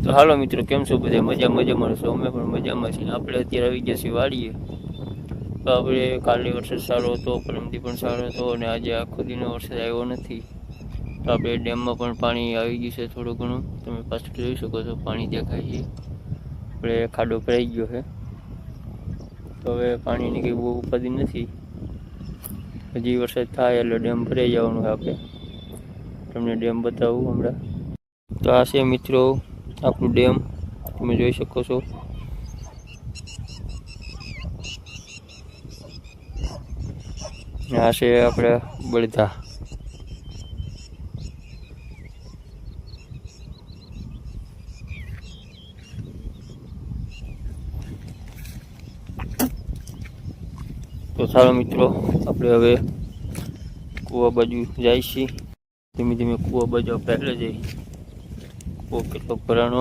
તો હાલો મિત્રો, કેમ છો બધા? મજામાં છો? અમે પણ મજામાં છીએ. આપણે અત્યારે આવી ગયા છીએ વાડીએ. તો આપણે કાલે વરસાદ સારો હતો, પરમદી પણ સારો હતો, અને આજે આખો દિનો વરસાદ આવ્યો નથી. તો આપણે ડેમમાં પણ પાણી આવી ગયું છે થોડું ઘણું. તમે પાછળ જોઈ શકો છો, પાણી દેખાય છે. આપણે ખાડો ભરાઈ ગયો છે. તો હવે પાણીની કંઈ બહુ ઉપાધિ નથી. હજી વરસાદ થાય એટલે ડેમ ભરાઈ જવાનું છે. આપણે તમને ડેમ બતાવું હમણાં. તો આ છે મિત્રો આપણું ડેમ, તમે જોઈ શકો છો. આ છે આપણે બળધા. તો ચાલો મિત્રો, આપણે હવે કૂવા બાજુ જાય છીએ. ધીમે ધીમે કૂવા બાજુ આપણે એટલે જઈએ. કૂવો કેટલો ભરાણો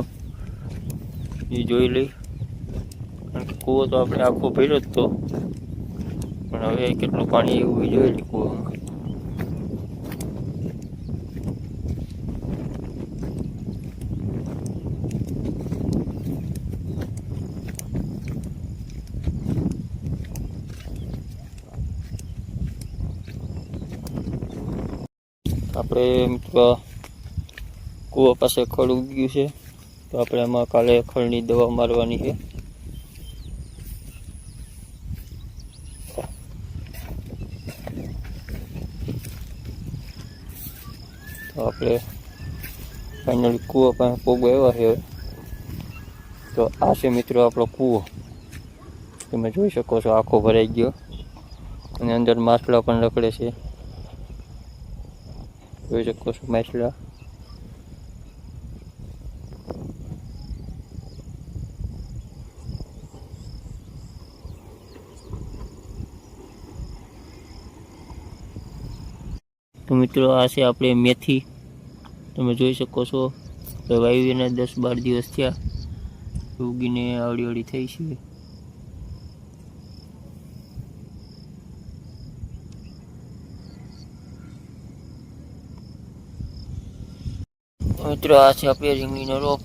એ જોઈ લઈ. કારણ કે કૂવો તો આપણે આખો ભર્યો જ તો, પણ હવે કેટલું પાણી એવું જોઈ લઈ કૂવામાં. આપણે મિત્રો કૂવા પાસે ખડ ઉગ્યું છે, તો આપણે એમાં કાલે ખડની દવા મારવાની છે. તો આપણે ફાઇનલી કૂવો પાસે પોગો આવ્યા છે. તો આ છે મિત્રો આપણો કૂવો. તમે જોઈ શકો છો, આખો ભરાઈ ગયો, અને અંદર માછલા પણ રખડે છે. જોઈ શકો છો માછલા. તો મિત્રો આ છે આપણે મેથી. તમે જોઈ શકો છો, વાવીને 10-12 દિવસ થયા, ઉગીને આવડી થઈ છે. મિત્રો આ છે આપણે રીંગણીનો રોપ,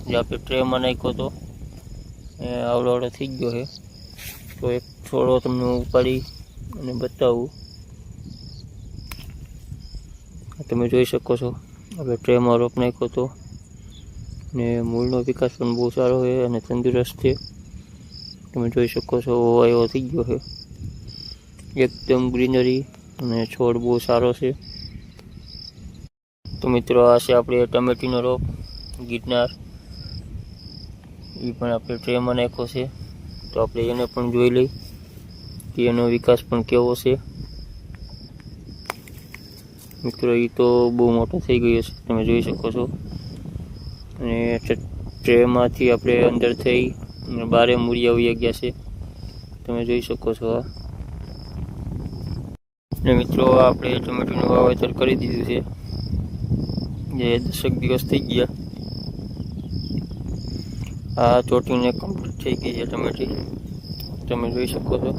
જે આપણે ટ્રેમાં નાખ્યો હતો. આવડો થઈ ગયો છે. તો એક છોડો તમને ઉપાડી અને બતાવું. તમે જોઈ શકો છો, આપણે ટ્રેમાં રોપ નાખ્યો હતો, ને મૂળનો વિકાસ પણ બહુ સારો છે અને તંદુરસ્ત છે. તમે જોઈ શકો છો, એવો થઈ ગયો છે. એકદમ ગ્રીનરી અને છોડ બહુ સારો છે. તો મિત્રો આ છે આપણે ટમેટીનો રોપ, ગિરનાર. એ પણ આપણે ટ્રેમાં નાખ્યો છે. તો આપણે એને પણ જોઈ લઈ કે એનો વિકાસ પણ કેવો છે. મિત્રો એ તો બહુ મોટો થઈ ગયો છે, તમે જોઈ શકો છો. અને ટ્રેમાંથી આપણે અંદર થઈ અને બારે મૂળિયા આવી ગયા છે, તમે જોઈ શકો છો. ને મિત્રો આપણે ટમેટીનું વાવેતર કરી દીધું છે, જે 10 દિવસ થઈ ગયા. આ ચોટીને કમ્પ્લીટ થઈ ગઈ છે ટમેટી, તમે જોઈ શકો છો.